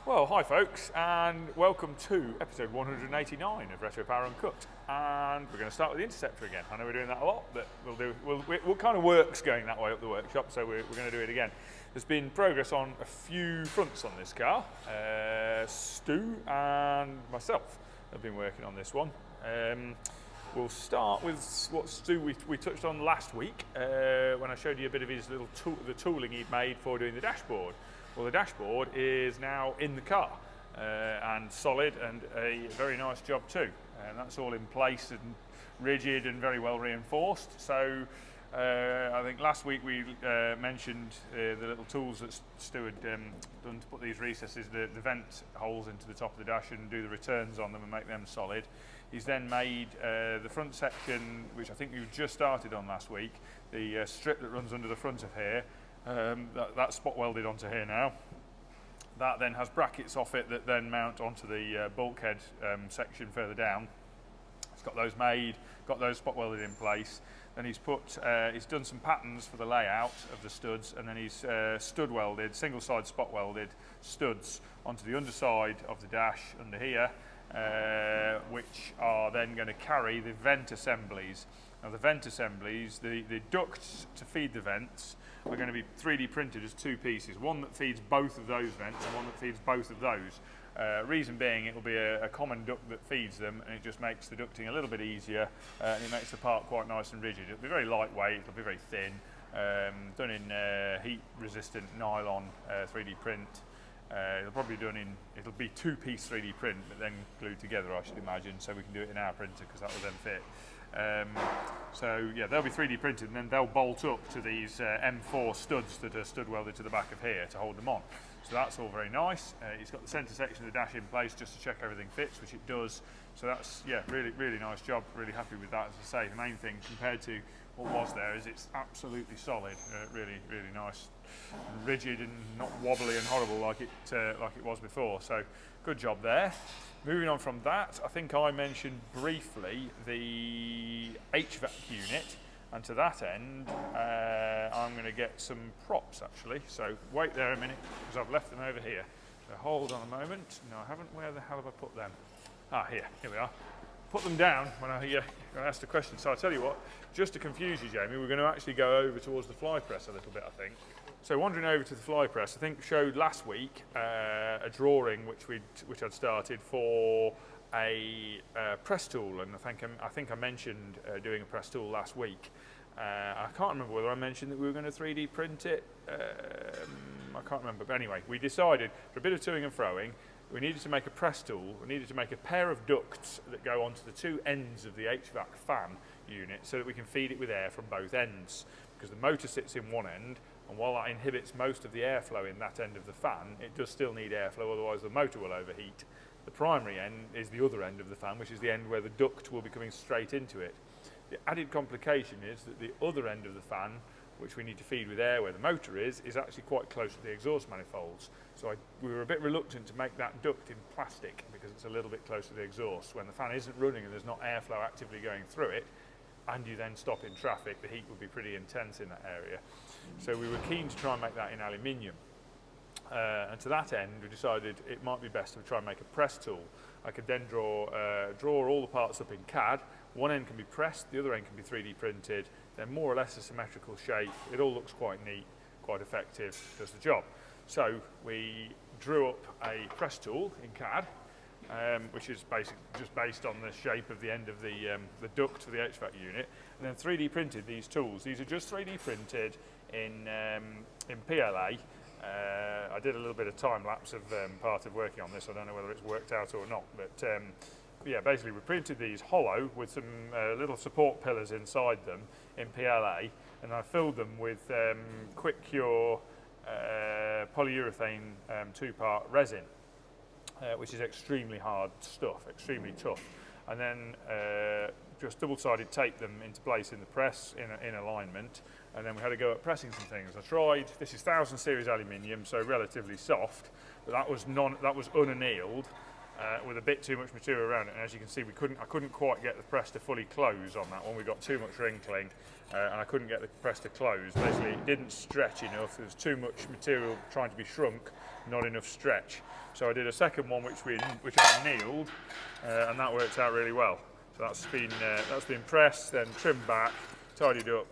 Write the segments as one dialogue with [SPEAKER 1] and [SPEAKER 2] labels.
[SPEAKER 1] Well, hi folks, and welcome to episode 189 of Retro Power Uncut. And we're going to start with the Interceptor again. I know we're doing that a lot, but what kind of work's going that way up the workshop, so we're going to do it again. There's been progress on a few fronts on this car. Stu and myself have been working on this one. We'll start with what Stu we touched on last week when I showed you a bit of his the tooling he'd made for doing the dashboard. Well, the dashboard is now in the car and solid, and a very nice job too. And that's all in place and rigid and very well reinforced. So I think last week we mentioned the little tools that Stu had done to put these recesses, the vent holes into the top of the dash and do the returns on them and make them solid. He's then made the front section, which I think we just started on last week, the strip that runs under the front of here. That's spot welded onto here now. That then has brackets off it that then mount onto the bulkhead section further down. He's got those made, got those spot welded in place. Then he's done some patterns for the layout of the studs, and then he's stud welded, single side spot welded studs onto the underside of the dash under here, which are then going to carry the vent assemblies. Now the vent assemblies, the ducts to feed the vents, are going to be 3D printed as two pieces, one that feeds both of those vents and one that feeds both of those. Reason being, it will be a common duct that feeds them, and it just makes the ducting a little bit easier, and it makes the part quite nice and rigid. It'll be very lightweight, it'll be very thin, done in heat resistant nylon 3D print. It'll be two-piece 3D print, but then glued together, I should imagine, so we can do it in our printer because that will then fit. So yeah, they'll be 3D printed, and then they'll bolt up to these M4 studs that are stud welded to the back of here to hold them on. So that's all very nice. He's got the centre section of the dash in place just to check everything fits, which it does. So that's, yeah, really nice job. Really happy with that. As I say, the main thing compared to what was there is it's absolutely solid. Really nice, and rigid, and not wobbly and horrible like it was before. So good job there. Moving on from that, I think I mentioned briefly the HVAC unit, and to that end, I'm going to get some props actually. So wait there a minute, because I've left them over here. So hold on a moment. No, I haven't. Where the hell have I put them? Here we are. Put them down when I asked the question. So I'll tell you what, just to confuse you, Jamie, we're going to actually go over towards the fly press a little bit, I think. So wandering over to the fly press, I think showed last week a drawing which I'd started for a press tool, and I think I mentioned doing a press tool last week. I can't remember whether I mentioned that we were going to 3D print it. I can't remember, but anyway, we decided for a bit of toing and froing, we needed to make a press tool. We needed to make a pair of ducts that go onto the two ends of the HVAC fan unit so that we can feed it with air from both ends, because the motor sits in one end, and while that inhibits most of the airflow in that end of the fan, it does still need airflow, otherwise the motor will overheat. The primary end is the other end of the fan, which is the end where the duct will be coming straight into it. The added complication is that the other end of the fan, which we need to feed with air where the motor is actually quite close to the exhaust manifolds. So we were a bit reluctant to make that duct in plastic because it's a little bit close to the exhaust. When the fan isn't running and there's not airflow actively going through it, and you then stop in traffic, the heat would be pretty intense in that area. So we were keen to try and make that in aluminium. And to that end, we decided it might be best to try and make a press tool. I could then draw all the parts up in CAD. One end can be pressed, the other end can be 3D printed. They're more or less a symmetrical shape. It all looks quite neat, quite effective, does the job. So we drew up a press tool in CAD, which is basically just based on the shape of the end of the duct for the HVAC unit, and then 3D printed these tools. These are just 3D printed in PLA. I did a little bit of time lapse of part of working on this. I don't know whether it's worked out or not, but yeah, basically we printed these hollow with some little support pillars inside them in PLA, and I filled them with quick cure polyurethane 2-part resin, which is extremely hard stuff, extremely tough, and then just double-sided taped them into place in the press in alignment, and then we had to go at pressing some things. I tried, this is 1000 series aluminium, so relatively soft, but that was unannealed with a bit too much material around it, and as you can see, I couldn't quite get the press to fully close on that one. We got too much wrinkling, and I couldn't get the press to close. Basically, it didn't stretch enough. There was too much material trying to be shrunk, not enough stretch. So I did a second one which I annealed, and that worked out really well. So that's been pressed, then trimmed back, tidied up,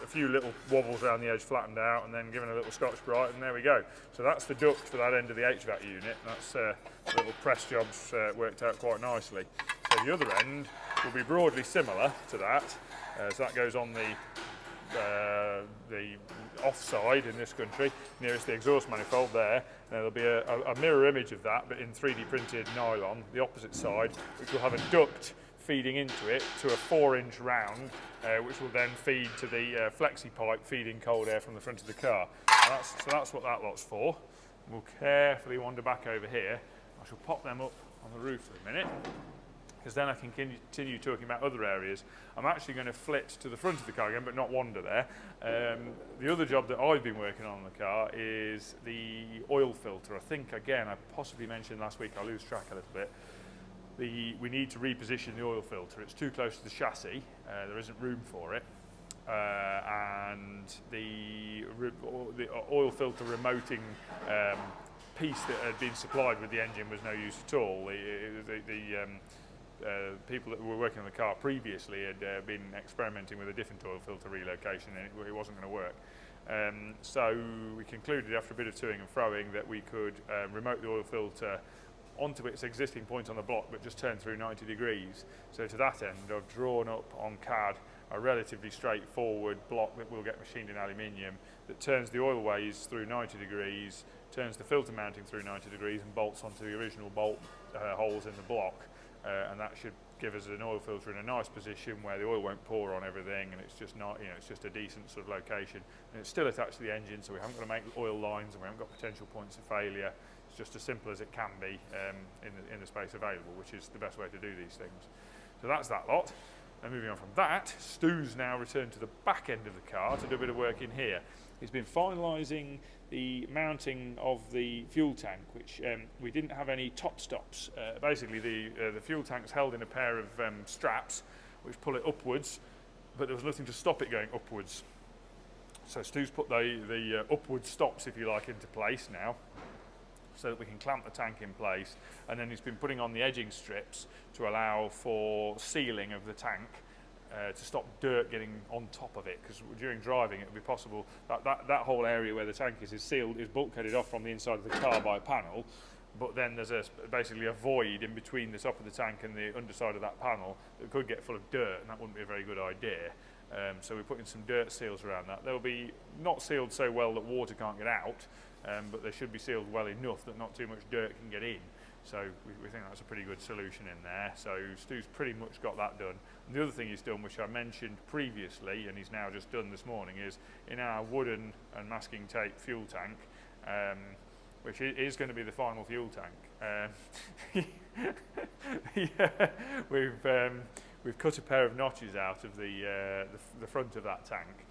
[SPEAKER 1] a few little wobbles around the edge flattened out, and then given a little Scotch-Brite, and there we go. So that's the duct for that end of the HVAC unit. That's little press jobs worked out quite nicely. So the other end will be broadly similar to that. So that goes on the offside in this country, nearest the exhaust manifold there. There'll be a mirror image of that, but in 3D printed nylon, the opposite side, which will have a duct feeding into it to a 4-inch round, which will then feed to the flexi pipe feeding cold air from the front of the car. So that's what that lot's for. We'll carefully wander back over here. I shall pop them up on the roof for a minute, because then I can continue talking about other areas. I'm actually going to flit to the front of the car again, but not wander there. The other job that I've been working on the car is the oil filter. I think, again, I possibly mentioned last week, I lose track a little bit. We need to reposition the oil filter. It's too close to the chassis. There isn't room for it. And the oil filter remoting piece that had been supplied with the engine was no use at all. People that were working on the car previously had been experimenting with a different oil filter relocation, and it wasn't going to work. So we concluded after a bit of toing and froing that we could remote the oil filter onto its existing point on the block, but just turn through 90 degrees. So to that end, I've drawn up on CAD a relatively straightforward block that will get machined in aluminium that turns the oil ways through 90 degrees, turns the filter mounting through 90 degrees, and bolts onto the original bolt holes in the block. And that should give us an oil filter in a nice position where the oil won't pour on everything, and it's just not, it's just a decent sort of location. And it's still attached to the engine, so we haven't got to make oil lines, and we haven't got potential points of failure. It's just as simple as it can be in the space available, which is the best way to do these things. So that's that lot. And moving on from that, Stu's now returned to the back end of the car to do a bit of work in here. He's been finalising the mounting of the fuel tank, which we didn't have any top stops. Basically, the fuel tank's held in a pair of straps which pull it upwards, but there was nothing to stop it going upwards. So Stu's put the upward stops, if you like, into place now, so that we can clamp the tank in place, and then he's been putting on the edging strips to allow for sealing of the tank to stop dirt getting on top of it, because during driving it would be possible that whole area where the tank is sealed, is bulkheaded off from the inside of the car by a panel, but then there's basically a void in between the top of the tank and the underside of that panel that could get full of dirt, and that wouldn't be a very good idea. So we're putting some dirt seals around that. They'll be not sealed so well that water can't get out, but they should be sealed well enough that not too much dirt can get in. So we think that's a pretty good solution in there. So Stu's pretty much got that done. And the other thing he's done, which I mentioned previously, and he's now just done this morning, is in our wooden and masking tape fuel tank, which is going to be the final fuel tank. We've cut a pair of notches out of the front of that tank,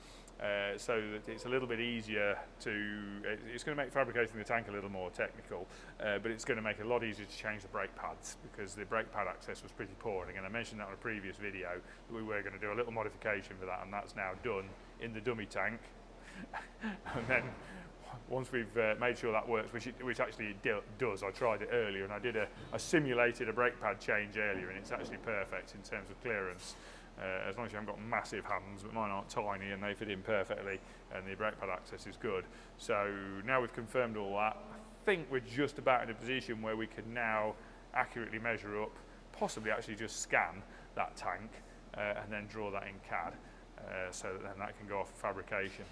[SPEAKER 1] so that it's a little bit easier it's going to make fabricating the tank a little more technical, but it's going to make it a lot easier to change the brake pads, because the brake pad access was pretty poor. And again, I mentioned that on a previous video, that we were going to do a little modification for that, and that's now done in the dummy tank. And then once we've made sure that works, which actually it does, I tried it earlier, and I did I simulated a brake pad change earlier, and it's actually perfect in terms of clearance. As long as you haven't got massive hands, but mine aren't tiny and they fit in perfectly, and the brake pad access is good. So now we've confirmed all that, I think we're just about in a position where we can now accurately measure up, possibly actually just scan that tank and then draw that in CAD, so that then that can go off for fabrication.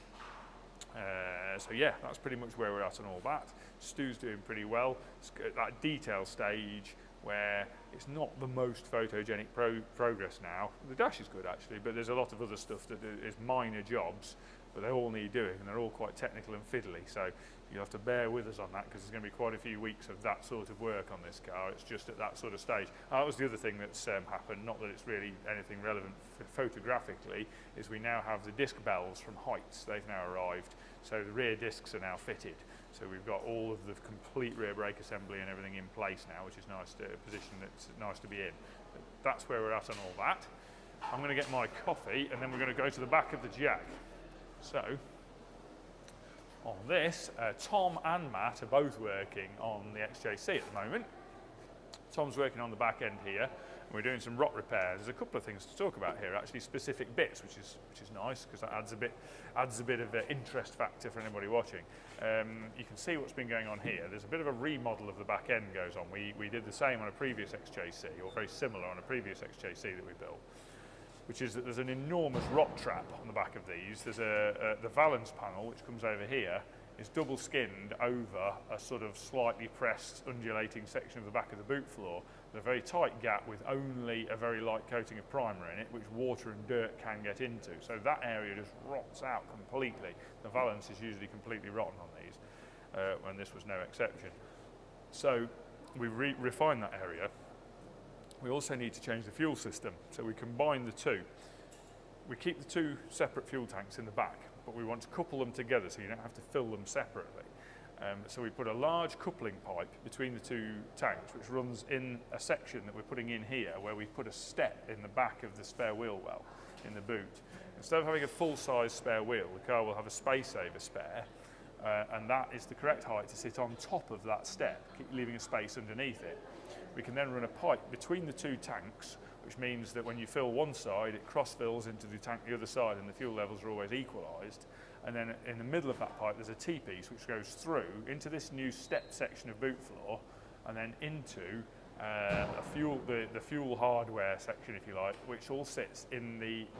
[SPEAKER 1] So yeah, that's pretty much where we're at on all that. Stu's doing pretty well. It's at that detail stage where it's not the most photogenic progress now. The dash is good actually, but there's a lot of other stuff that is minor jobs, but they all need doing, and they're all quite technical and fiddly. So you'll have to bear with us on that, because there's going to be quite a few weeks of that sort of work on this car. It's just at that sort of stage. That was the other thing that's happened, not that it's really anything relevant photographically, is we now have the disc bells from Heights. They've now arrived, so the rear discs are now fitted. So we've got all of the complete rear brake assembly and everything in place now, which is nice, a position that's nice to be in. But that's where we're at on all that. I'm going to get my coffee and then we're going to go to the back of the Jag. So, on this, Tom and Matt are both working on the XJC at the moment. Tom's working on the back end here, and we're doing some rot repair. There's a couple of things to talk about here, actually specific bits, which is nice because that adds a bit of interest factor for anybody watching. You can see what's been going on here. There's a bit of a remodel of the back end goes on. We did the same on a previous XJC, or very similar on a previous XJC that we built, which is that there's an enormous rot trap on the back of these. There's the valance panel, which comes over here, is double skinned over a sort of slightly pressed, undulating section of the back of the boot floor. There's a very tight gap with only a very light coating of primer in it, which water and dirt can get into. So that area just rots out completely. The valance is usually completely rotten on these, when this was no exception. So we refined that area. We also need to change the fuel system, so we combine the two. We keep the two separate fuel tanks in the back, but we want to couple them together so you don't have to fill them separately. So we put a large coupling pipe between the two tanks, which runs in a section that we're putting in here, where we put a step in the back of the spare wheel well in the boot. Instead of having a full-size spare wheel, the car will have a space saver spare, and that is the correct height to sit on top of that step, leaving a space underneath it. We can then run a pipe between the two tanks, which means that when you fill one side, it cross-fills into the tank the other side, and the fuel levels are always equalised. And then in the middle of that pipe, there's a T-piece which goes through into this new step section of boot floor, and then into the fuel hardware section, if you like, which all sits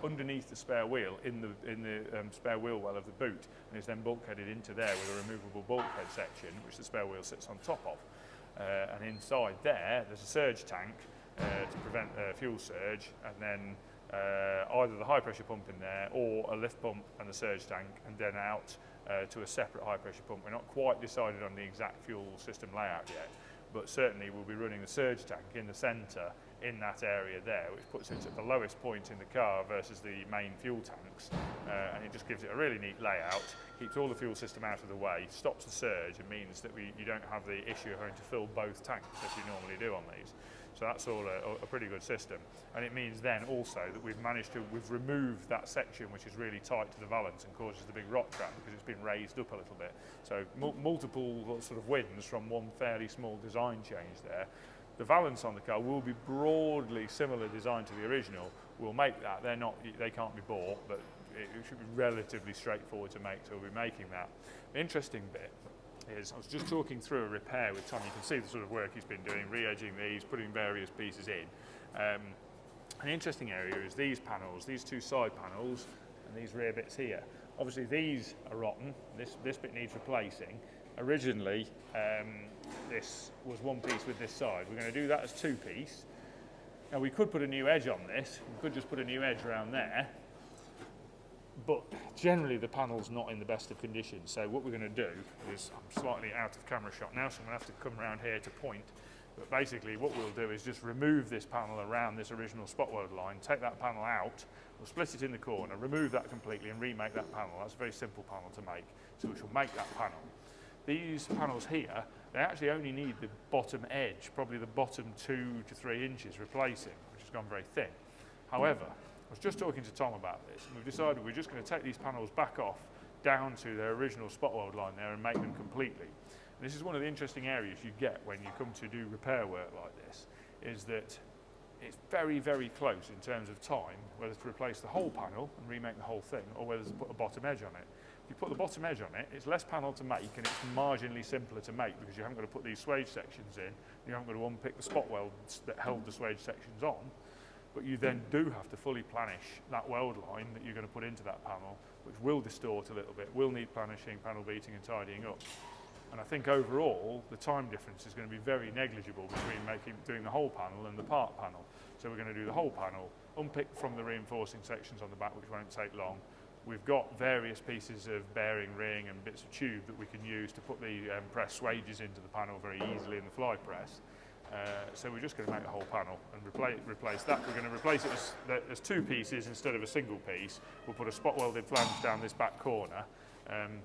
[SPEAKER 1] underneath the spare wheel in the spare wheel well of the boot, and is then bulkheaded into there with a removable bulkhead section, which the spare wheel sits on top of. And inside there's a surge tank to prevent fuel surge, and then either the high pressure pump in there or a lift pump and the surge tank, and then out to a separate high pressure pump. We're not quite decided on the exact fuel system layout yet, but certainly we'll be running the surge tank in the centre in that area there, which puts it at the lowest point in the car versus the main fuel tanks, and it just gives it a really neat layout, keeps all the fuel system out of the way, stops the surge, and means that you don't have the issue of having to fill both tanks as you normally do on these. So that's all a pretty good system, and it means then also that we've removed that section which is really tight to the valance and causes the big rot trap because it's been raised up a little bit. So multiple sort of wins from one fairly small design change there. The valance on the car will be broadly similar design to the original. We'll make that. They can't be bought, but it should be relatively straightforward to make, so we'll be making that. The interesting bit is, I was just talking through a repair with Tom. You can see the sort of work he's been doing, re-edging these, putting various pieces in. An interesting area is these panels, these two side panels, and these rear bits here. Obviously these are rotten. This bit needs replacing. Originally, this was one piece with this side. We're going to do that as two piece. Now we could put a new edge on this. We could just put a new edge around there. But generally the panel's not in the best of condition. So what we're going to do is, I'm slightly out of camera shot now, so I'm going to have to come around here to point. But basically what we'll do is just remove this panel around this original spot weld line, take that panel out, we'll split it in the corner, remove that completely and remake that panel. That's a very simple panel to make, so which will make that panel. These panels here, they actually only need the bottom edge, probably the bottom 2 to 3 inches replacing, which has gone very thin. However, I was just talking to Tom about this, and we've decided we're just going to take these panels back off down to their original spot weld line there and make them completely. And this is one of the interesting areas you get when you come to do repair work like this, is that it's very, very close in terms of time, whether to replace the whole panel and remake the whole thing, or whether to put a bottom edge on it. If you put the bottom edge on it, it's less panel to make and it's marginally simpler to make because you haven't got to put these swage sections in, you haven't got to unpick the spot welds that held the swage sections on, but you then do have to fully planish that weld line that you're going to put into that panel, which will distort a little bit, will need planishing, panel beating and tidying up. And I think overall, the time difference is going to be very negligible between doing the whole panel and the part panel. So we're going to do the whole panel, unpick from the reinforcing sections on the back, which won't take long. We've got various pieces of bearing ring and bits of tube that we can use to put the press swages into the panel very easily in the fly press. So we're just going to make the whole panel and replace that. We're going to replace it as two pieces instead of a single piece. We'll put a spot welded flange down this back corner,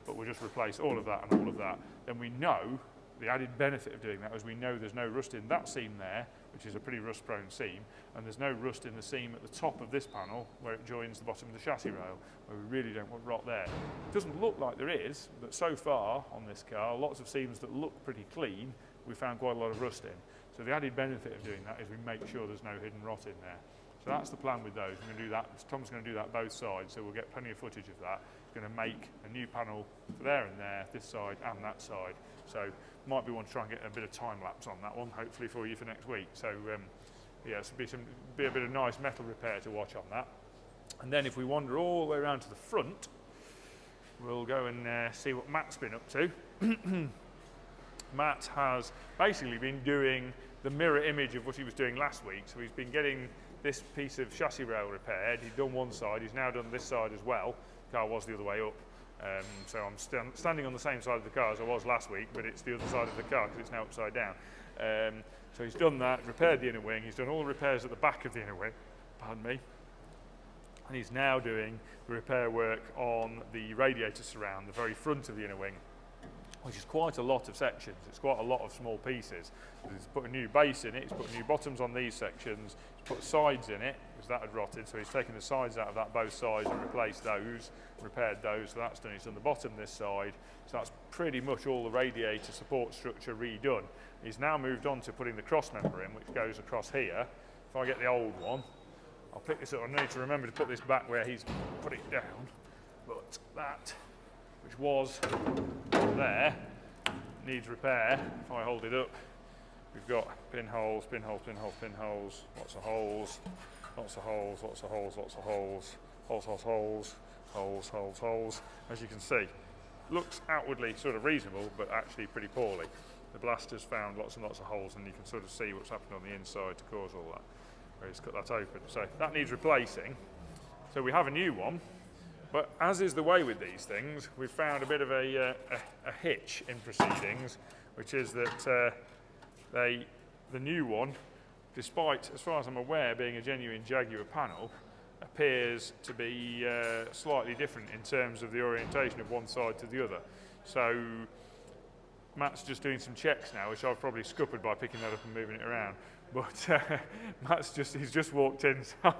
[SPEAKER 1] but we'll just replace all of that and all of that. Then we know the added benefit of doing that is we know there's no rust in that seam there, which is a pretty rust-prone seam, and there's no rust in the seam at the top of this panel where it joins the bottom of the chassis rail, where we really don't want rot there. It doesn't look like there is, but so far on this car, lots of seams that look pretty clean, we found quite a lot of rust in. So the added benefit of doing that is we make sure there's no hidden rot in there. So that's the plan with those. We're going to do that. Tom's going to do that both sides, so we'll get plenty of footage of that. He's going to make a new panel for there and there, this side and that side. So might be one to try and get a bit of time lapse on that one, hopefully for you for next week. So yeah, it's be a bit of nice metal repair to watch on that. And then if we wander all the way around to the front, we'll go and see what Matt's been up to. Matt has basically been doing the mirror image of what he was doing last week. So he's been getting this piece of chassis rail repaired. He'd done one side, he's now done this side as well. The car was the other way up. So I'm standing on the same side of the car as I was last week, but it's the other side of the car because it's now upside down. So he's done that, repaired the inner wing, he's done all the repairs at the back of the inner wing, pardon me, and he's now doing the repair work on the radiator surround, the very front of the inner wing, which is quite a lot of sections. It's quite a lot of small pieces. He's put a new base in it, he's put new bottoms on these sections, he's put sides in it, because that had rotted, so he's taken the sides out of that, both sides, and replaced those, repaired those, so that's done. He's done the bottom this side, so that's pretty much all the radiator support structure redone. He's now moved on to putting the cross member in, which goes across here. If I get the old one, I'll pick this up. I need to remember to put this back where he's put it down, but that, which was there, needs repair. If I hold it up, we've got pinholes, pinholes, pinholes, pinholes, lots of holes, lots of holes, lots of holes, lots of holes, holes, holes, holes, holes, holes, holes. As you can see, looks outwardly sort of reasonable, but actually pretty poorly. The blaster's found lots and lots of holes, and you can sort of see what's happened on the inside to cause all that. Where he's cut that open. So that needs replacing. So we have a new one. But as is the way with these things, we've found a bit of a hitch in proceedings, which is that the new one, despite, as far as I'm aware, being a genuine Jaguar panel, appears to be slightly different in terms of the orientation of one side to the other. So Matt's just doing some checks now, which I've probably scuppered by picking that up and moving it around. But he's just walked in, so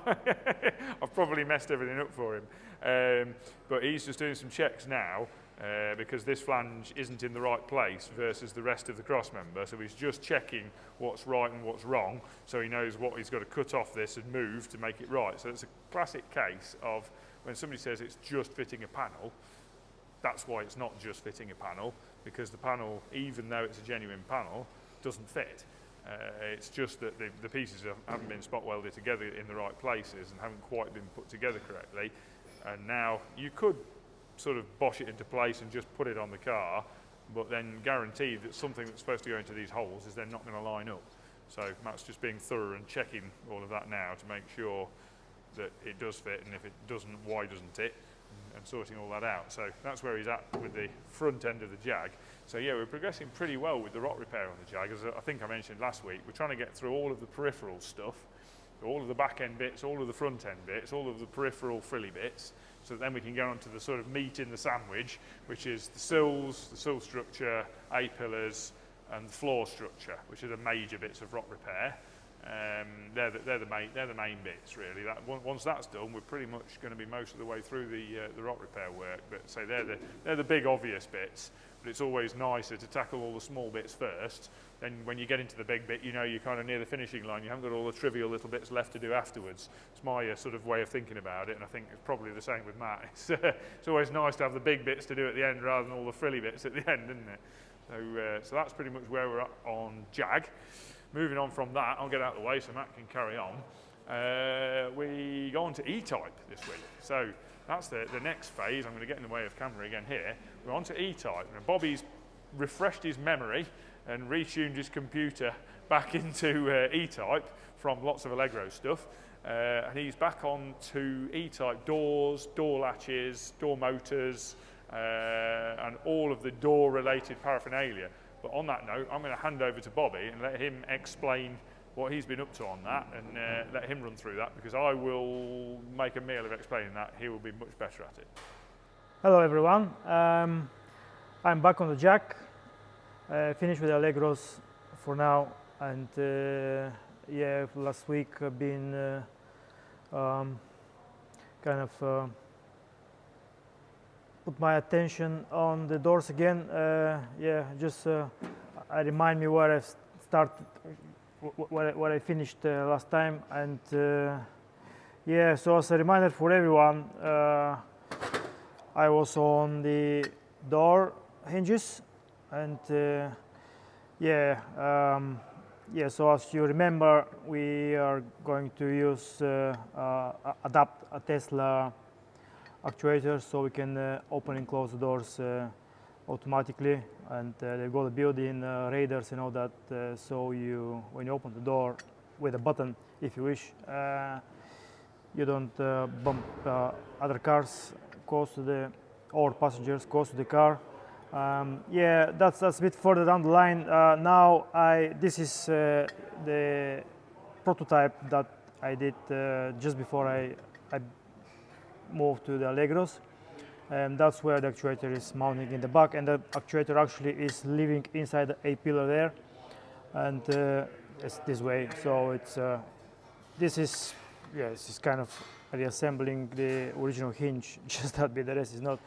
[SPEAKER 1] I've probably messed everything up for him. But he's just doing some checks now because this flange isn't in the right place versus the rest of the cross member. So he's just checking what's right and what's wrong, so he knows what he's got to cut off this and move to make it right. So it's a classic case of when somebody says it's just fitting a panel, that's why it's not just fitting a panel, because the panel, even though it's a genuine panel, doesn't fit. It's just that the pieces haven't been spot welded together in the right places and haven't quite been put together correctly. And now you could sort of bosh it into place and just put it on the car, but then guarantee that something that's supposed to go into these holes is then not going to line up. So Matt's just being thorough and checking all of that now to make sure that it does fit, and if it doesn't, why doesn't it? And sorting all that out. So that's where he's at with the front end of the Jag. So yeah, we're progressing pretty well with the rot repair on the Jag. As I think I mentioned last week, we're trying to get through all of the peripheral stuff, all of the back end bits, all of the front end bits, all of the peripheral frilly bits, so that then we can get on to the sort of meat in the sandwich, which is the sills, the sill structure, A-pillars, and the floor structure, which are the major bits of rot repair. They're the main bits really. Once that's done, we're pretty much going to be most of the way through the rot repair work. But say they're the big obvious bits. But it's always nicer to tackle all the small bits first. Then when you get into the big bit, you know you're kind of near the finishing line. You haven't got all the trivial little bits left to do afterwards. It's my sort of way of thinking about it, and I think it's probably the same with Matt. It's always nice to have the big bits to do at the end rather than all the frilly bits at the end, isn't it? So that's pretty much where we're at on Jag. Moving on from that, I'll get out of the way so Matt can carry on. We go on to E-Type this week. So that's the next phase. I'm going to get in the way of camera again here. We're on to E-Type. Now Bobby's refreshed his memory and retuned his computer back into E-Type from lots of Allegro stuff. And he's back on to E-Type doors, door latches, door motors, and all of the door-related paraphernalia. But on that note, I'm going to hand over to Bobby and let him explain what he's been up to on that, and let him run through that, because I will make a meal of explaining that. He will be much better at it.
[SPEAKER 2] Hello everyone. I'm back on the Jag. finished with Allegros for now, and yeah, last week I've been kind of put my attention on the doors again. Yeah, just I remind me where I started, where I finished last time, and yeah. So as a reminder for everyone, I was on the door hinges, and yeah, yeah. So as you remember, we are going to use adapt a Tesla actuator so we can open and close the doors automatically, and they got a built-in radars and all that. So you, when you open the door with a button, if you wish, you don't bump other cars close to the, or passengers close to the car. Yeah, that's a bit further down the line. Now this is the prototype that I did just before I moved to the Allegros, and that's where the actuator is mounting in the back, and the actuator actually is living inside the A pillar there, and it's this way. So it's this is, yeah, this is kind of reassembling the original hinge, just that bit. The rest is not.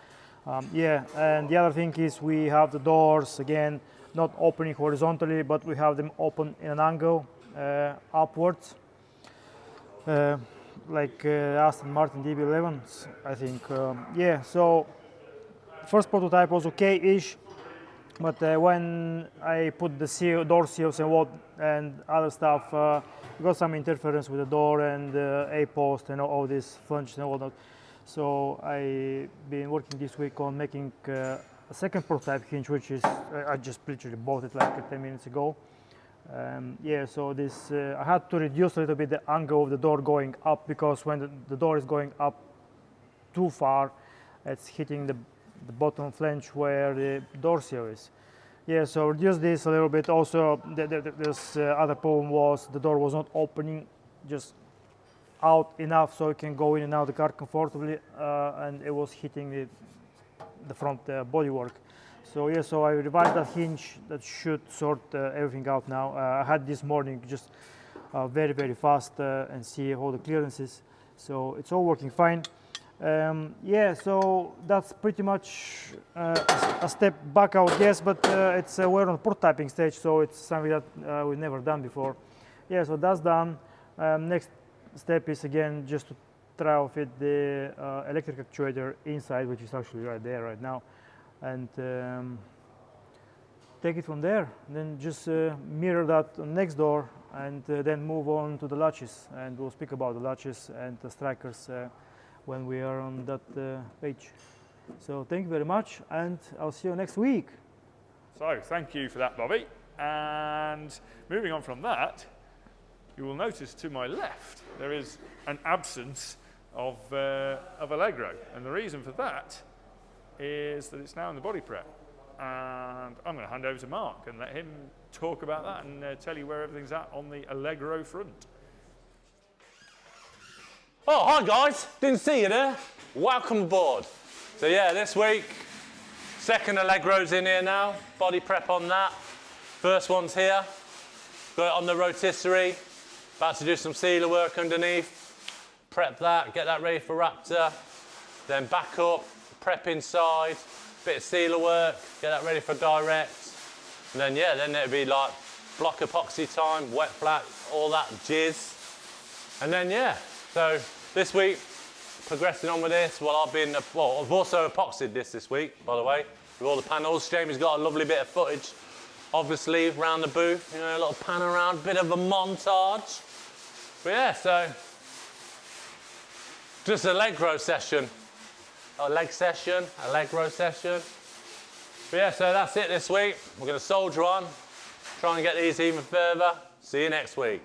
[SPEAKER 2] Yeah, and the other thing is we have the doors again not opening horizontally, but we have them open in an angle upwards, like Aston Martin DB11s, I think. Yeah, so first prototype was okay-ish, but when I put the door seals and other stuff, got some interference with the door and A-post and all this flange and all that. So I've been working this week on making a second prototype hinge, which is, I just literally bought it like 10 minutes ago. Yeah, so this, I had to reduce a little bit the angle of the door going up, because when the door is going up too far, it's hitting the bottom flange where the door seal is. Yeah, so reduce this a little bit. Also, this other problem was the door was not opening just out enough so it can go in and out of the car comfortably, and it was hitting the front bodywork. So yeah, so I revised that hinge. That should sort everything out now. I had this morning just very, very fast and see all the clearances. So it's all working fine. Yeah, so that's pretty much a step back, I would guess, but it's we're on prototyping stage, so it's something that we've never done before. Yeah, so that's done. Next step is again just to try to fit the electric actuator inside, which is actually right there right now, and take it from there. And then just mirror that next door, and then move on to the latches, and we'll speak about the latches and the strikers when we are on that page. So thank you very much, and I'll see you next week.
[SPEAKER 1] So thank you for that, Bobby. And moving on from that, you will notice to my left there is an absence of Allegro, and the reason for that is that it's now in the body prep. And I'm going to hand over to Mark and let him talk about that and tell you where everything's at on the Allegro front.
[SPEAKER 3] Oh, hi guys, didn't see you there. Welcome aboard. So yeah, this week, second Allegro's in here now, body prep on that. First one's here, got it on the rotisserie, about to do some sealer work underneath, prep that, get that ready for Raptor, then back up, prep inside, bit of sealer work, get that ready for direct, and then yeah, then it'll be like block epoxy time, wet flat, all that jizz, and then yeah. So this week, progressing on with this. Well, I've also epoxied this week, by the way, with all the panels. Jamie's got a lovely bit of footage, obviously, around the booth. You know, a little pan around, bit of a montage. But yeah, so just a Allegro session. Allegro session. But yeah, so that's it this week. We're going to soldier on, try and get these even further. See you next week.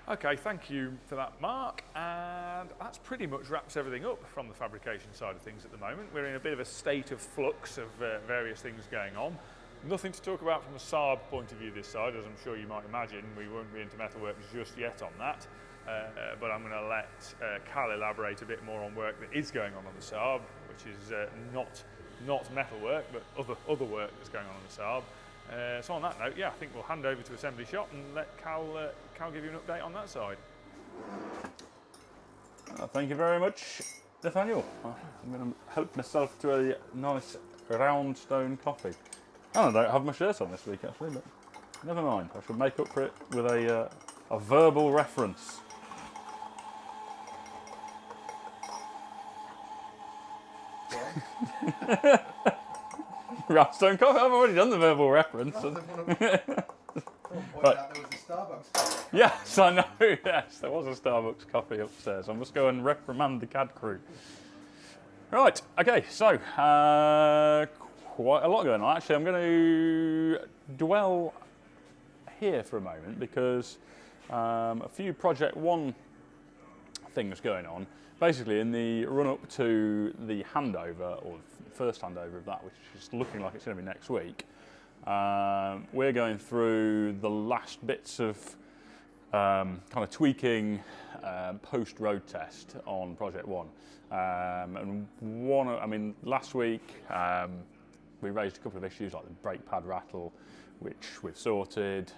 [SPEAKER 1] Okay, thank you for that, Mark. And that's pretty much wraps everything up from the fabrication side of things at the moment. We're in a bit of a state of flux of various things going on. Nothing to talk about from a Saab point of view this side, as I'm sure you might imagine. We won't be into metalwork just yet on that. But I'm going to let Cal elaborate a bit more on work that is going on the Saab, which is not metalwork, but other work that's going on the Saab. So on that note, yeah, I think we'll hand over to assembly shop and let Cal give you an update on that side.
[SPEAKER 4] Thank you very much, Nathaniel. I'm going to help myself to a nice round stone coffee. And I don't have my shirt on this week actually, but never mind. I shall make up for it with a verbal reference. Round stone coffee? I've already done the verbal reference.
[SPEAKER 5] Right. There was a Starbucks coffee.
[SPEAKER 4] Yes, I know. Yes, there was a Starbucks coffee upstairs. I must go and reprimand the CAD crew. Right, okay, so quite a lot going on. Actually, I'm going to dwell here for a moment because a few Project 1 things going on. Basically, in the run-up to the handover, or first handover of that, which is looking like it's going to be next week, we're going through the last bits of kind of tweaking post-road test on Project 1. And last week we raised a couple of issues like the brake pad rattle, which we've sorted.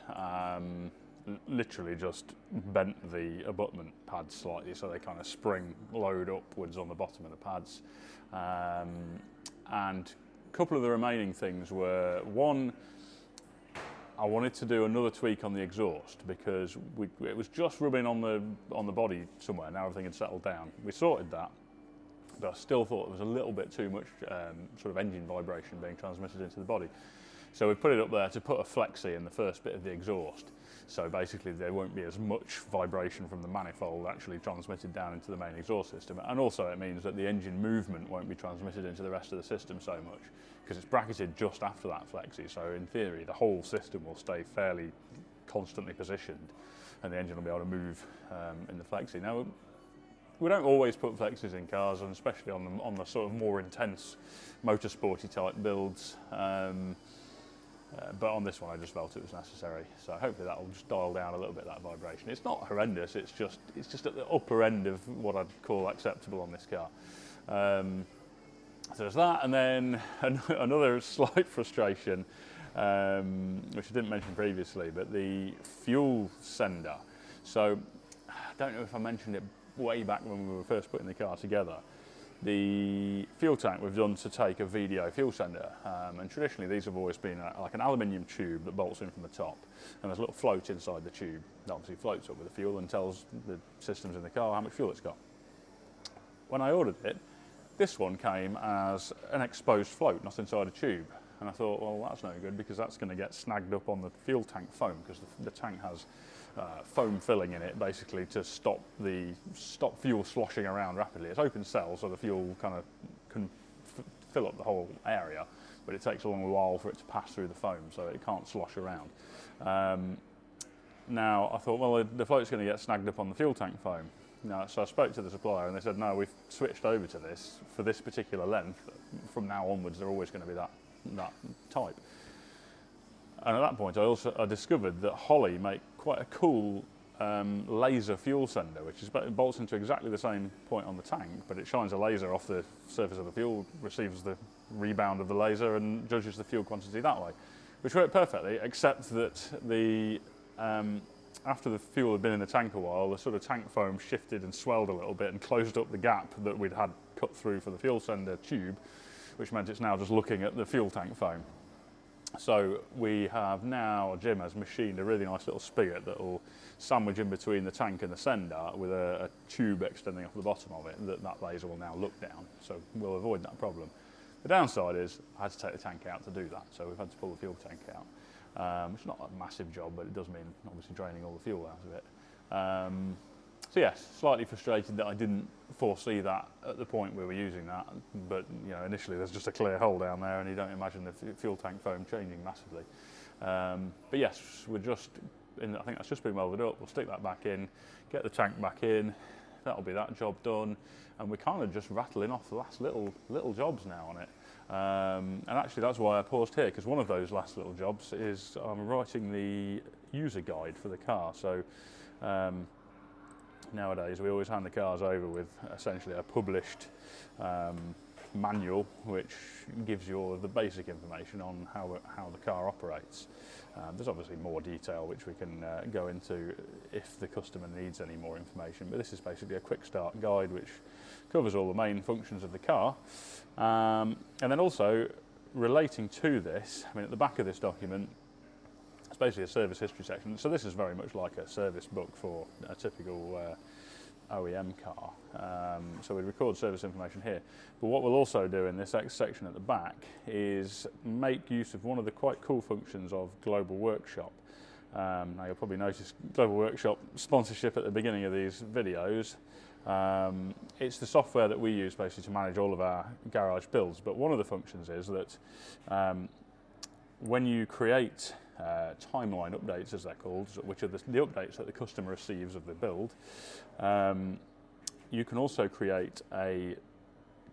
[SPEAKER 4] Literally just bent the abutment pads slightly so they kind of spring load upwards on the bottom of the pads. And a couple of the remaining things were, one, I wanted to do another tweak on the exhaust because it was just rubbing on the body somewhere. Now everything had settled down. We sorted that, but I still thought there was a little bit too much sort of engine vibration being transmitted into the body. So we put it up there to put a flexi in the first bit of the exhaust. So basically there won't be as much vibration from the manifold actually transmitted down into the main exhaust system. And also it means that the engine movement won't be transmitted into the rest of the system so much because it's bracketed just after that flexi. So in theory, the whole system will stay fairly constantly positioned and the engine will be able to move in the flexi. Now, we don't always put flexis in cars, and especially on the sort of more intense motorsporty type builds. But on this one I just felt it was necessary, so hopefully that will just dial down a little bit that vibration. It's not horrendous, it's just at the upper end of what I'd call acceptable on this car. So there's that, and then another slight frustration, which I didn't mention previously, but the fuel sender. So I don't know if I mentioned it way back when we were first putting the car together. The fuel tank we've done to take a VDO fuel sender, and traditionally these have always been like an aluminium tube that bolts in from the top, and there's a little float inside the tube that obviously floats up with the fuel and tells the systems in the car how much fuel it's got. When I ordered it, this one came as an exposed float, not inside a tube, and I thought, well, that's no good because that's going to get snagged up on the fuel tank foam because the tank has foam filling in it basically to stop fuel sloshing around rapidly. It's open cell, so the fuel kind of can fill up the whole area, but it takes a long while for it to pass through the foam, so it can't slosh around. Now I thought, well, the float's going to get snagged up on the fuel tank foam. Now, so I spoke to the supplier and they said, no, we've switched over to this for this particular length. From now onwards, they're always going to be that type. And at that point, I discovered that Holly make quite a cool laser fuel sender, which bolts into exactly the same point on the tank, but it shines a laser off the surface of the fuel, receives the rebound of the laser, and judges the fuel quantity that way, which worked perfectly, except that after the fuel had been in the tank a while, the sort of tank foam shifted and swelled a little bit and closed up the gap that we'd had cut through for the fuel sender tube, which meant it's now just looking at the fuel tank foam. So we have now, Jim has machined a really nice little spigot that will sandwich in between the tank and the sender with a tube extending off the bottom of it that laser will now look down, so we'll avoid that problem. The downside is I had to take the tank out to do that, so we've had to pull the fuel tank out. It's not a massive job, but it does mean obviously draining all the fuel out of it. So yes, slightly frustrated that I didn't foresee that at the point we were using that, but initially there's just a clear hole down there and you don't imagine the fuel tank foam changing massively. But yes, we're just, I think that's just been welded up. We'll stick that back in, get the tank back in, that'll be that job done, and we're kind of just rattling off the last little jobs now on it. And actually that's why I paused here, because one of those last little jobs is I'm writing the user guide for the car. So nowadays we always hand the cars over with essentially a published manual which gives you all of the basic information on how the car operates. There's obviously more detail which we can go into if the customer needs any more information, but this is basically a quick start guide which covers all the main functions of the car. And then also relating to this, I mean, at the back of this document, it's basically a service history section. So this is very much like a service book for a typical OEM car. So we record service information here. But what we'll also do in this section at the back is make use of one of the quite cool functions of Global Workshop. Now you'll probably notice Global Workshop sponsorship at the beginning of these videos. It's the software that we use basically to manage all of our garage builds, but one of the functions is that when you create timeline updates, as they're called, which are the updates that the customer receives of the build, you can also create a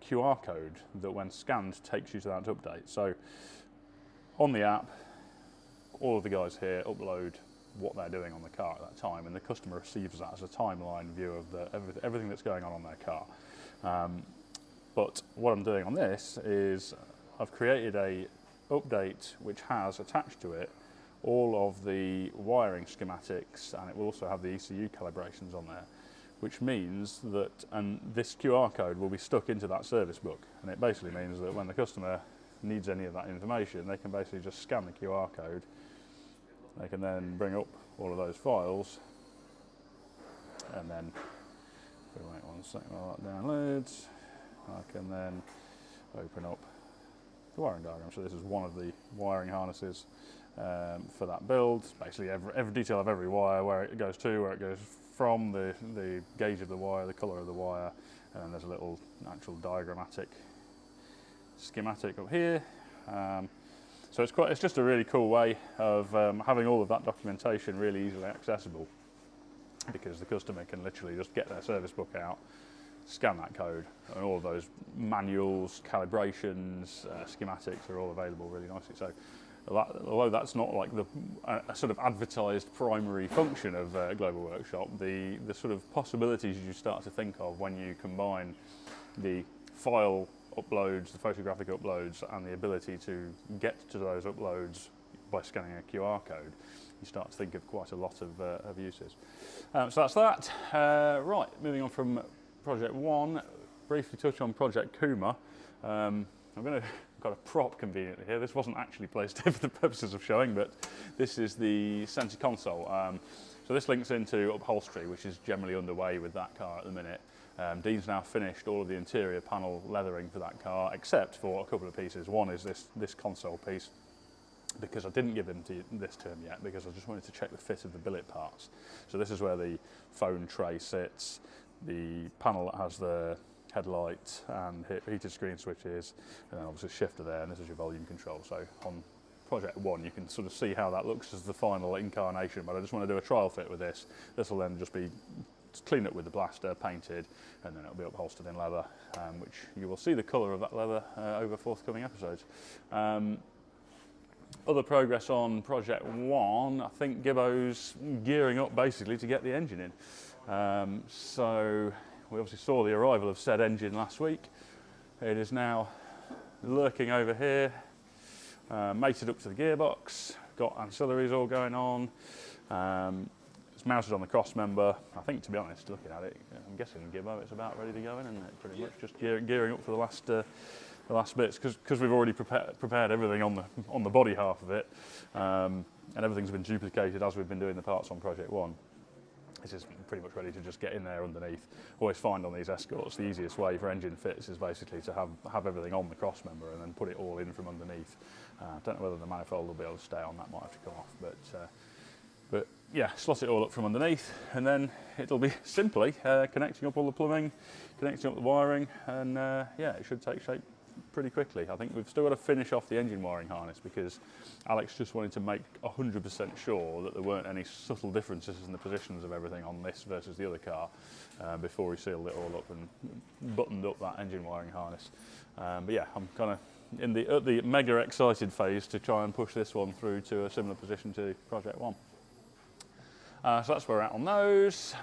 [SPEAKER 4] QR code that when scanned takes you to that update. So on the app, all of the guys here upload what they're doing on the car at that time, and the customer receives that as a timeline view of everything that's going on their car. But what I'm doing on this is I've created a update which has attached to it all of the wiring schematics, and it will also have the ECU calibrations on there, which means that, and this QR code will be stuck into that service book, and it basically means that when the customer needs any of that information, they can basically just scan the QR code. They can then bring up all of those files, and then, if we wait 1 second while that downloads, I can then open up the wiring diagram. So this is one of the wiring harnesses for that build. Basically every detail of every wire, where it goes to, where it goes from, the gauge of the wire, the colour of the wire, and then there's a little actual diagrammatic schematic up here. So it's just a really cool way of having all of that documentation really easily accessible, because the customer can literally just get their service book out, scan that code, and all of those manuals, calibrations, schematics are all available really nicely. So although that's not like a sort of advertised primary function of Global Workshop, the sort of possibilities you start to think of when you combine the file uploads, the photographic uploads, and the ability to get to those uploads by scanning a QR code, you start to think of quite a lot of uses. So that's that. Right, moving on from Project 1, briefly touch on Project Kuma. I've got a prop conveniently here. This wasn't actually placed here for the purposes of showing, but this is the centre console. So this links into upholstery, which is generally underway with that car at the minute. Dean's now finished all of the interior panel leathering for that car, except for a couple of pieces. One is this console piece, because I didn't give him this term yet, because I just wanted to check the fit of the billet parts. So this is where the phone tray sits, the panel that has the headlight and heated screen switches, and then obviously shifter there, and this is your volume control. So on Project 1 you can sort of see how that looks as the final incarnation, but I just want to do a trial fit with this. This will then just be cleaned up with the blaster, painted, and then it'll be upholstered in leather, which you will see the colour of that leather over forthcoming episodes. Other progress on Project 1, I think Gibbo's gearing up basically to get the engine in. So we obviously saw the arrival of said engine last week. It is now lurking over here, mated up to the gearbox, got ancillaries all going on. It's mounted on the cross member. I think, to be honest, looking at it, I'm guessing Gibbo, it's about ready to go in, isn't it? Pretty much just gearing up for the last bits, because we've already prepared everything on the body half of it, and everything's been duplicated as we've been doing the parts on Project 1. This is pretty much ready to just get in there underneath. Always find on these Escorts the easiest way for engine fits is basically to have everything on the cross member and then put it all in from underneath. Don't know whether the manifold will be able to stay on, that might have to come off, but yeah, slot it all up from underneath, and then it'll be simply connecting up all the plumbing, connecting up the wiring, and yeah, it should take shape pretty quickly. I think we've still got to finish off the engine wiring harness, because Alex just wanted to make 100% sure that there weren't any subtle differences in the positions of everything on this versus the other car before he sealed it all up and buttoned up that engine wiring harness. But yeah, I'm kind of in the mega excited phase to try and push this one through to a similar position to Project 1. So that's where we're at on those.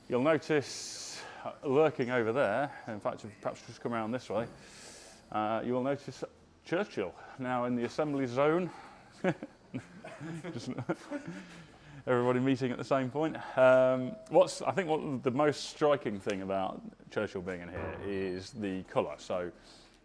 [SPEAKER 4] You'll notice lurking over there, in fact, if perhaps just come around this way, you will notice Churchill now in the assembly zone. Just everybody meeting at the same point. I think what the most striking thing about Churchill being in here is the colour. So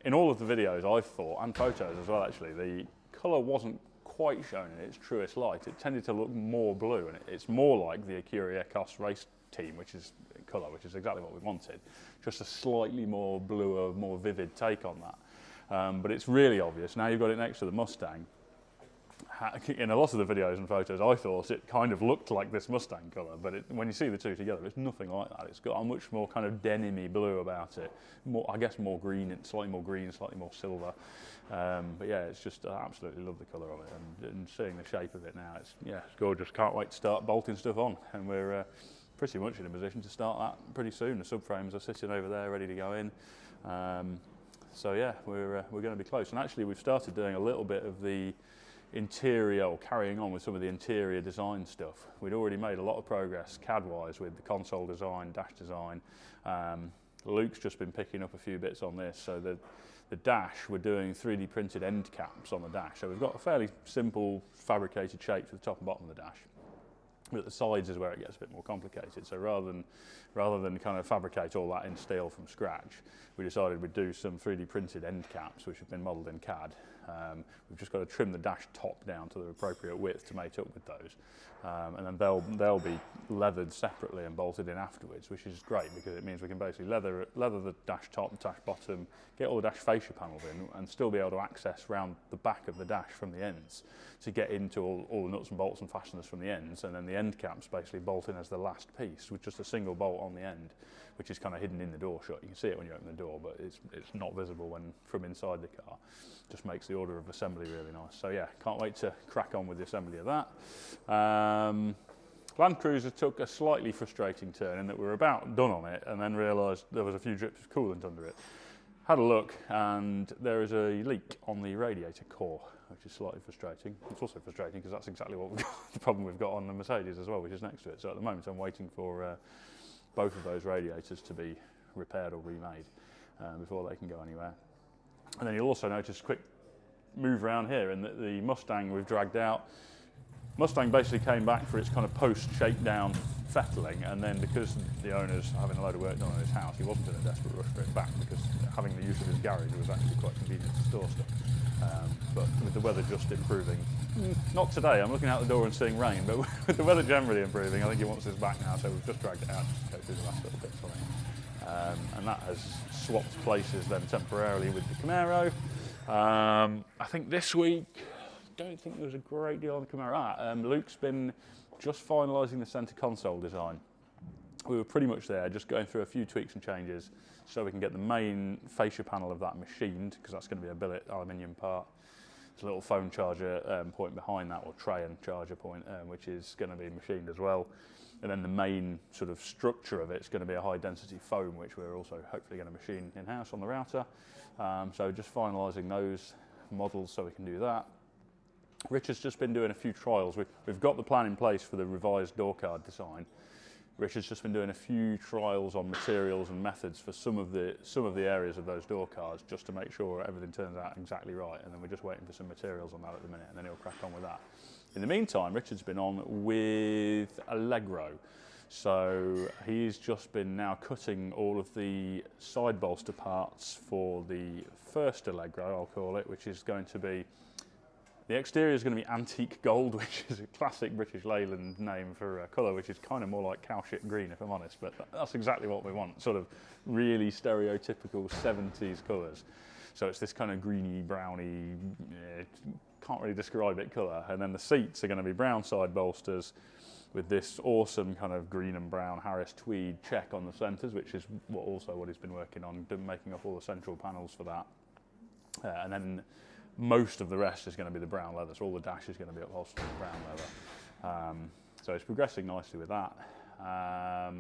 [SPEAKER 4] in all of the videos I thought, and photos as well actually, the colour wasn't quite shown in its truest light. It tended to look more blue, and it's more like the Acura Ecos race team, which is colour, which is exactly what we wanted. Just a slightly more bluer, more vivid take on that. But it's really obvious. Now you've got it next to the Mustang. In a lot of the videos and photos, I thought it kind of looked like this Mustang colour, but when you see the two together, it's nothing like that. It's got a much more kind of denim-y blue about it. I guess more green, slightly more green, slightly more silver. But yeah, it's just, I absolutely love the colour of it, and seeing the shape of it now, it's gorgeous. Can't wait to start bolting stuff on, and we're pretty much in a position to start that pretty soon. The subframes are sitting over there ready to go in. So yeah, we're going to be close. And actually, we've started doing a little bit of the interior, or carrying on with some of the interior design stuff. We'd already made a lot of progress CAD-wise with the console design, dash design. Luke's just been picking up a few bits on this. So the dash, we're doing 3D printed end caps on the dash. So we've got a fairly simple fabricated shape to the top and bottom of the dash. But at the sides is where it gets a bit more complicated. So rather than kind of fabricate all that in steel from scratch, we decided we'd do some 3D printed end caps, which have been modelled in CAD. We've just got to trim the dash top down to the appropriate width to mate up with those. And then they'll be leathered separately and bolted in afterwards, which is great because it means we can basically leather the dash top, the dash bottom, get all the dash fascia panels in, and still be able to access round the back of the dash from the ends to get into all the nuts and bolts and fasteners from the ends, and then the end caps basically bolt in as the last piece with just a single bolt on the end, which is kind of hidden in the door shut. You can see it when you open the door, but it's not visible when from inside the car. Just makes the order of assembly really nice. So yeah, can't wait to crack on with the assembly of that. Land Cruiser took a slightly frustrating turn in that we were about done on it and then realised there was a few drips of coolant under it. Had a look, and there is a leak on the radiator core, which is slightly frustrating. It's also frustrating because that's exactly what we've got, the problem we've got on the Mercedes as well, which is next to it. So at the moment I'm waiting for both of those radiators to be repaired or remade before they can go anywhere. And then you'll also notice a quick move around here in that the Mustang we've dragged out. Mustang basically came back for its kind of post-shakedown fettling, and then because the owner's having a load of work done on his house, he wasn't in a desperate rush for it back because having the use of his garage was actually quite convenient to store stuff. But with the weather just improving, not today, I'm looking out the door and seeing rain, but with the weather generally improving, I think he wants his back now, so we've just dragged it out just to go through the last little bits on it. And that has swapped places then temporarily with the Camaro. I think this week, don't think there was a great deal on the Camaro. Luke's been just finalising the centre console design. We were pretty much there, just going through a few tweaks and changes so we can get the main fascia panel of that machined, because that's going to be a billet aluminium part. There's a little phone charger point behind that, or tray and charger point, which is going to be machined as well. And then the main sort of structure of it is going to be a high density foam, which we're also hopefully going to machine in-house on the router. So just finalising those models so we can do that. Richard's just been doing a few trials. We've got the plan in place for the revised door card design. Richard's just been doing a few trials on materials and methods for some of the areas of those door cards, just to make sure everything turns out exactly right. And then we're just waiting for some materials on that at the minute, and then he'll crack on with that. In the meantime, Richard's been on with Allegro. So he's just been now cutting all of the side bolster parts for the first Allegro, I'll call it, which is going to be, the exterior is going to be antique gold, which is a classic British Leyland name for a colour, which is kind of more like cow shit green, if I'm honest, but that's exactly what we want, sort of really stereotypical 70s colours. So it's this kind of greeny, browny, can't really describe it colour. And then the seats are going to be brown side bolsters with this awesome kind of green and brown Harris tweed check on the centres, which is what he's been working on, making up all the central panels for that. And then most of the rest is going to be the brown leather, so all the dash is going to be upholstered in brown leather. So it's progressing nicely with that. I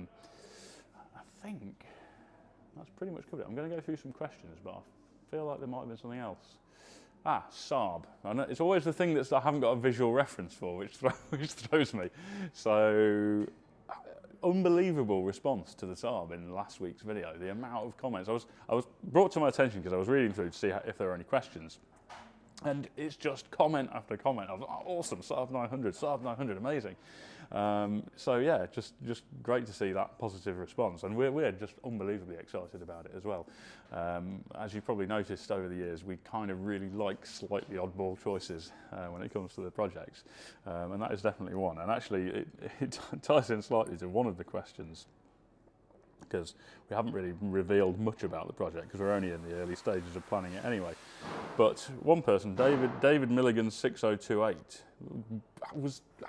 [SPEAKER 4] think that's pretty much covered it. I'm going to go through some questions, but I feel like there might have been something else. Saab. I know, it's always the thing that I haven't got a visual reference for, which throws me. So unbelievable response to the Saab in last week's video. The amount of comments. I was brought to my attention because I was reading through to see if there were any questions. And it's just comment after comment of, oh, awesome, Saab 900, amazing. So yeah, just great to see that positive response, and we're just unbelievably excited about it as well. As you've probably noticed over the years, we kind of really like slightly oddball choices when it comes to the projects, and that is definitely one. And actually, it ties in slightly to one of the questions, because we haven't really revealed much about the project because we're only in the early stages of planning it anyway. But one person, David Milligan 6028,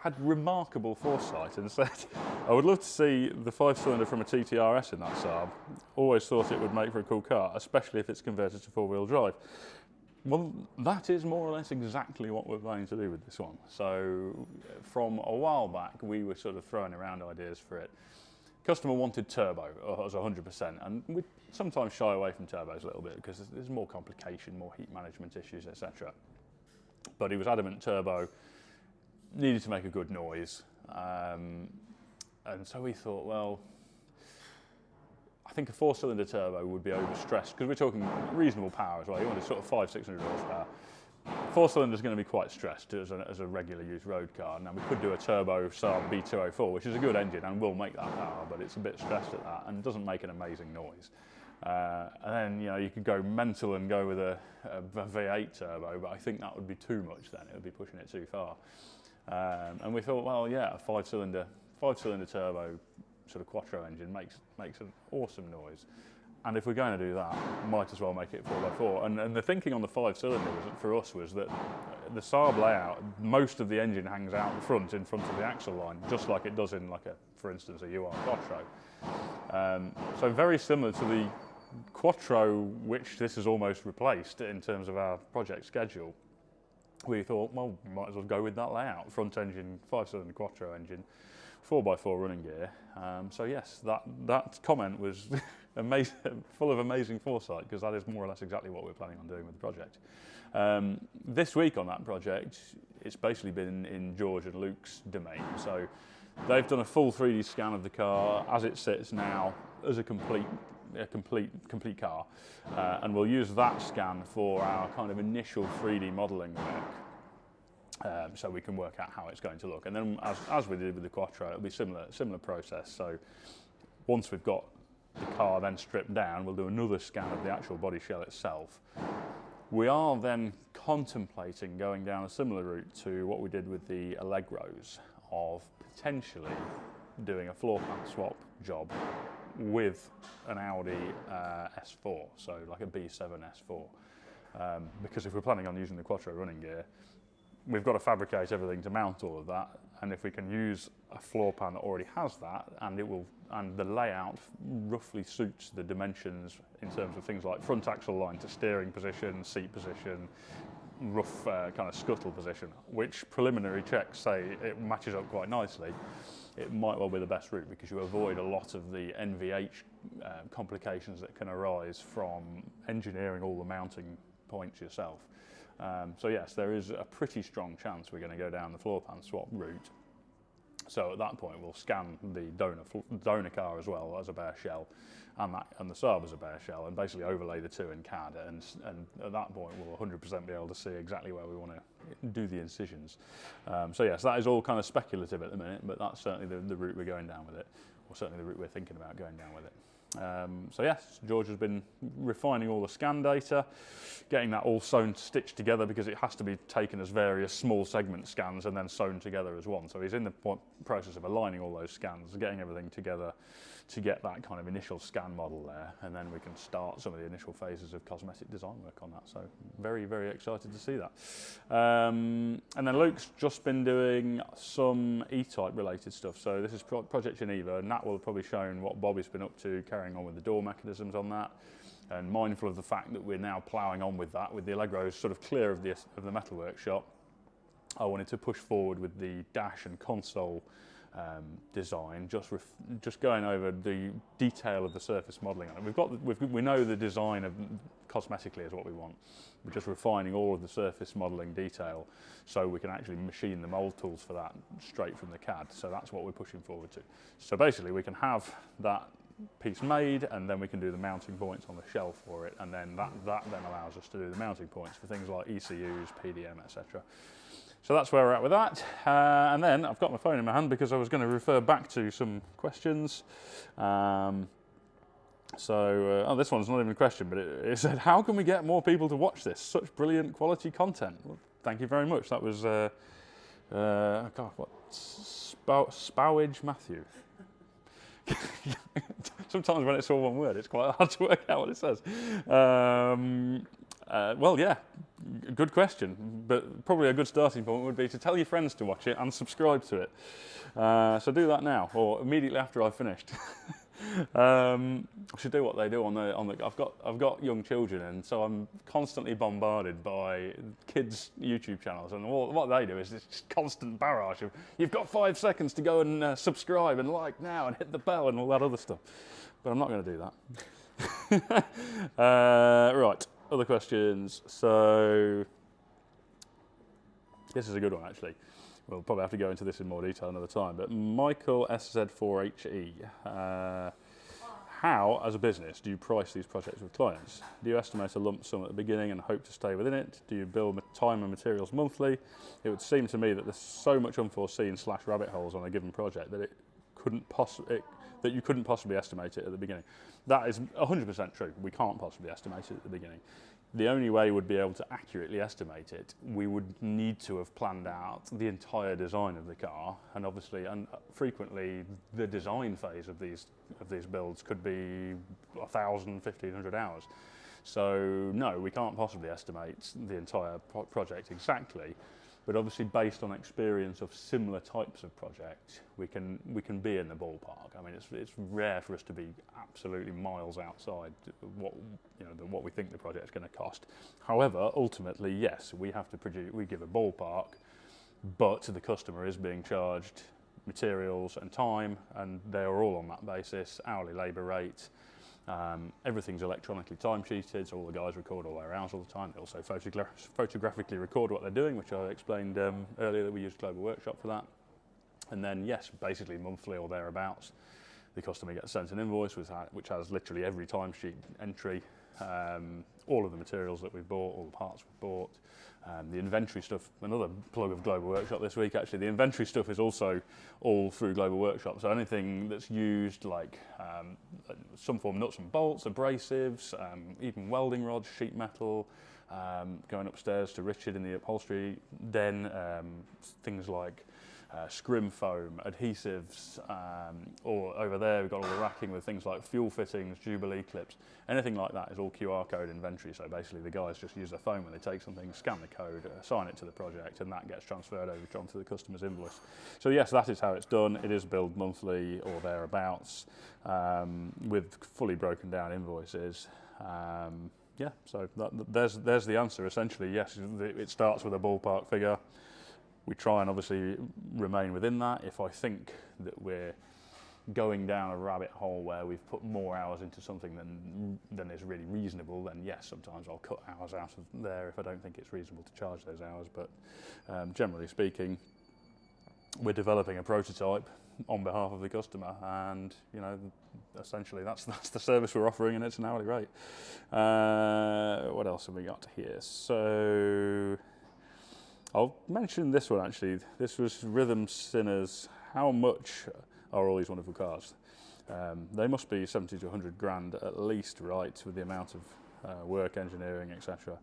[SPEAKER 4] had remarkable foresight and said, I would love to see the 5-cylinder from a TTRS in that Saab. Always thought it would make for a cool car, especially if it's converted to 4-wheel drive. Well, that is more or less exactly what we're planning to do with this one. So from a while back, we were sort of throwing around ideas for it. Customer wanted turbo as 100%, and we sometimes shy away from turbos a little bit because there's more complication, more heat management issues, etc. But he was adamant turbo needed to make a good noise, and so we thought, well, I think a 4-cylinder turbo would be overstressed because we're talking reasonable power as well. You wanted sort of 500-600 horsepower. 4-cylinder is going to be quite stressed as a regular use road car. Now we could do a turbo Saab B204, which is a good engine and will make that power, but it's a bit stressed at that and doesn't make an amazing noise. And then you could go mental and go with a V8 turbo, but I think that would be too much. Then it would be pushing it too far. And we thought, well, yeah, a 5-cylinder turbo sort of quattro engine makes an awesome noise. And if we're going to do that, might as well make it 4x4. And the thinking on the 5-cylinder for us was that the Saab layout, most of the engine hangs out in front of the axle line, just like it does in, for instance, a UR Quattro. So very similar to the Quattro, which this has almost replaced in terms of our project schedule. We thought, well, might as well go with that layout. Front engine, 5-cylinder Quattro engine, 4x4 running gear. So yes, that comment was amazing, full of amazing foresight, because that is more or less exactly what we're planning on doing with the project. This week on that project, it's basically been in George and Luke's domain. So they've done a full 3D scan of the car as it sits now as a complete car, and we'll use that scan for our kind of initial 3D modelling work. So we can work out how it's going to look, and then as we did with the Quattro, it'll be similar process. So once we've got the car then stripped down, we'll do another scan of the actual body shell itself. We are then contemplating going down a similar route to what we did with the Allegros, of potentially doing a floor pan swap job with an Audi S4, so like a B7 S4, because if we're planning on using the Quattro running gear, we've got to fabricate everything to mount all of that, and if we can use a floor pan that already has that, and the layout roughly suits the dimensions in terms of things like front axle line to steering position, seat position, rough kind of scuttle position, which preliminary checks say it matches up quite nicely, it might well be the best route, because you avoid a lot of the NVH complications that can arise from engineering all the mounting points yourself. So yes, there is a pretty strong chance we're going to go down the floor pan swap route. So at that point, we'll scan the donor car as well as a bare shell, and the Saab as a bare shell, and basically overlay the two in CAD. And at that point, we'll 100% be able to see exactly where we want to do the incisions. So yes, that is all kind of speculative at the minute, but that's certainly the route we're going down with it, or certainly the route we're thinking about going down with it. So yes, George has been refining all the scan data, getting that all stitched together, because it has to be taken as various small segment scans and then sewn together as one. So he's in the process of aligning all those scans, getting everything together to get that kind of initial scan model there, and then we can start some of the initial phases of cosmetic design work on that. So very, very excited to see that. And then Luke's just been doing some E-Type related stuff. So this is Project Geneva, and that will have probably shown what Bobby's been up to, carrying on with the door mechanisms on that, and mindful of the fact that we're now ploughing on with that, with the Allegros sort of clear of the metal workshop. I wanted to push forward with the dash and console design, just going over the detail of the surface modelling on it. We know the design of cosmetically is what we want. We're just refining all of the surface modelling detail so we can actually machine the mould tools for that straight from the CAD. So that's what we're pushing forward to. So basically we can have that piece made, and then we can do the mounting points on the shell for it, and then that then allows us to do the mounting points for things like ECUs, PDM, etc. So that's where we're at with that. And then I've got my phone in my hand because I was going to refer back to some questions. This one's not even a question, but it said, how can we get more people to watch this? Such brilliant quality content. Well, thank you very much. That was, Spowage Matthew. Sometimes when it's all one word, it's quite hard to work out what it says. Well, yeah, good question, but probably a good starting point would be to tell your friends to watch it and subscribe to it. So do that now, or immediately after I've finished. I should do what they do on the. I've got young children, and so I'm constantly bombarded by kids' YouTube channels, and what they do is this just constant barrage of, you've got 5 seconds to go and subscribe and like now and hit the bell and all that other stuff. But I'm not going to do that. Right, other questions. So this is a good one actually. We'll probably have to go into this in more detail another time, but Michael SZ4HE, how, as a business, do you price these projects with clients? Do you estimate a lump sum at the beginning and hope to stay within it? Do you bill time and materials monthly? It would seem to me that there's so much unforeseen / rabbit holes on a given project that you couldn't possibly estimate it at the beginning. That is 100% true. We can't possibly estimate it at the beginning. The only way we'd be able to accurately estimate it, we would need to have planned out the entire design of the car, and obviously, and frequently, the design phase of these builds could be 1,000, 1,500 hours. So no, we can't possibly estimate the entire project exactly, but obviously based on experience of similar types of projects, we can be in the ballpark. I mean, it's rare for us to be absolutely miles outside what we think the project's going to cost. However, ultimately, yes, we have to produce. We give a ballpark, but the customer is being charged materials and time, and they are all on that basis. Hourly labour rate. Everything's electronically timesheeted, so all the guys record all their hours all the time. They also photographically record what they're doing, which I explained earlier that we use Global Workshop for that. And then, yes, basically monthly or thereabouts, the customer gets sent an invoice which has literally every timesheet entry, all of the materials that we've bought, all the parts we've bought, the inventory stuff. Another plug of Global Workshop this week, actually. The inventory stuff is also all through Global Workshop. So anything that's used, like some form nuts and bolts, abrasives, even welding rods, sheet metal, going upstairs to Richard in the upholstery den, things like scrim foam, adhesives, or over there we've got all the racking with things like fuel fittings, Jubilee clips, anything like that is all QR code inventory. So basically the guys just use their phone when they take something, scan the code, assign it to the project, and that gets transferred over onto the customer's invoice. So yes, that is how it's done. It is billed monthly or thereabouts, with fully broken down invoices. Yeah, so there's the answer essentially. Yes, it starts with a ballpark figure. We try and obviously remain within that. If I think that we're going down a rabbit hole where we've put more hours into something than is really reasonable, then yes, sometimes I'll cut hours out of there if I don't think it's reasonable to charge those hours. But generally speaking, we're developing a prototype on behalf of the customer, and essentially that's the service we're offering, and it's an hourly rate. What else have we got here? So I'll mention this one actually. This was Rhythm Sinners. How much are all these wonderful cars? They must be 70 to 100 grand at least, right, with the amount of work, engineering, etc.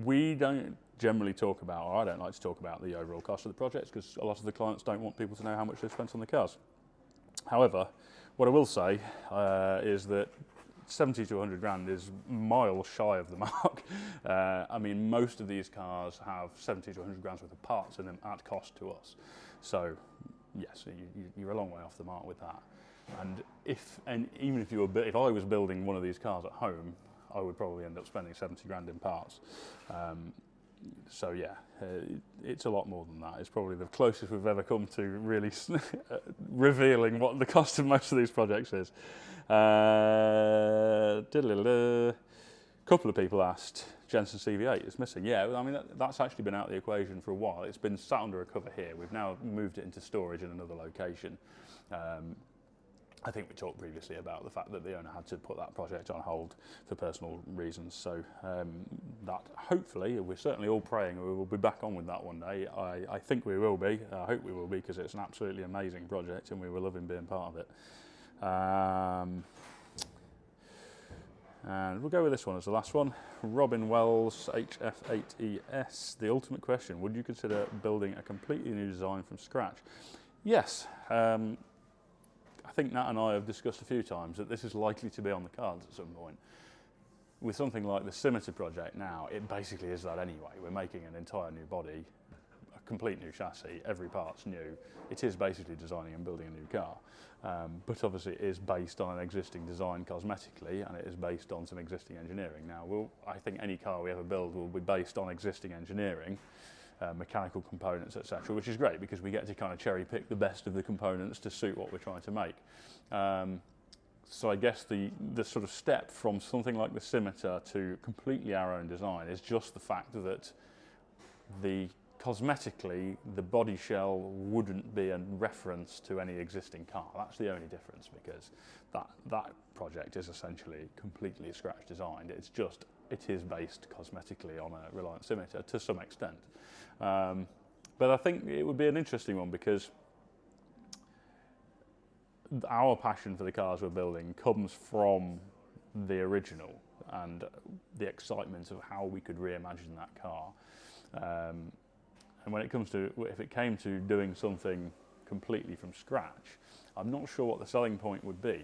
[SPEAKER 4] We don't generally talk about, or I don't like to talk about the overall cost of the projects because a lot of the clients don't want people to know how much they've spent on the cars. However, what I will say is that 70 to 100 grand is miles shy of the mark. I mean, most of these cars have 70 to 100 grand's worth of parts in them at cost to us. So, yes, you're a long way off the mark with that. And even if I was building one of these cars at home, I would probably end up spending 70 grand in parts. So yeah, it's a lot more than that. It's probably the closest we've ever come to really revealing what the cost of most of these projects is. Couple of people asked, Jensen CV8 is missing. Yeah, I mean, that's actually been out of the equation for a while. It's been sat under a cover here. We've now moved it into storage in another location. I think we talked previously about the fact that the owner had to put that project on hold for personal reasons. So that hopefully, we're certainly all praying we will be back on with that one day. I think we will be. I hope we will be, because it's an absolutely amazing project and we were loving being part of it. And we'll go with this one as the last one. Robin Wells, HF8ES. The ultimate question, would you consider building a completely new design from scratch? Yes. I think Nat and I have discussed a few times that this is likely to be on the cards at some point. With something like the Scimitar project now, it basically is that anyway. We're making an entire new body, a complete new chassis, every part's new. It is basically designing and building a new car. But obviously it is based on an existing design cosmetically, and it is based on some existing engineering. Now, I think any car we ever build will be based on existing engineering, mechanical components, etc., which is great because we get to kind of cherry pick the best of the components to suit what we're trying to make. So I guess the sort of step from something like the Scimitar to completely our own design is just the fact that cosmetically the body shell wouldn't be a reference to any existing car. That's the only difference, because that project is essentially completely scratch designed. It is based cosmetically on a Reliant Scimitar to some extent. But I think it would be an interesting one, because our passion for the cars we're building comes from the original and the excitement of how we could reimagine that car. And when it comes to, if it came to doing something completely from scratch, I'm not sure what the selling point would be.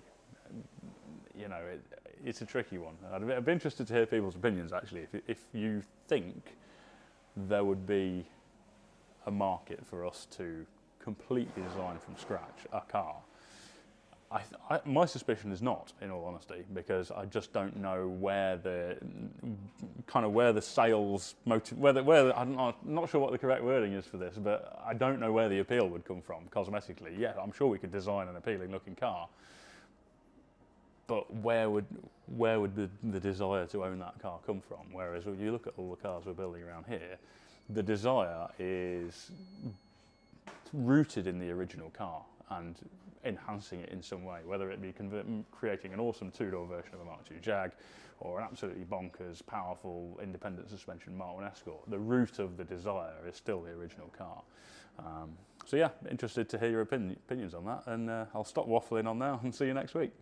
[SPEAKER 4] You know, it's a tricky one. I'd be interested to hear people's opinions, actually. If you think there would be a market for us to completely design from scratch a car, my suspicion is not, in all honesty, because I just don't know where the sales motive, I'm not sure what the correct wording is for this, but I don't know where the appeal would come from cosmetically. Yeah, I'm sure we could design an appealing looking car, but where would the desire to own that car come from? Whereas when you look at all the cars we're building around here, the desire is rooted in the original car and enhancing it in some way, whether it be creating an awesome two-door version of a Mark II Jag or an absolutely bonkers, powerful, independent suspension Mark I Escort. The root of the desire is still the original car. So yeah, interested to hear your opinions on that, and I'll stop waffling on now and see you next week.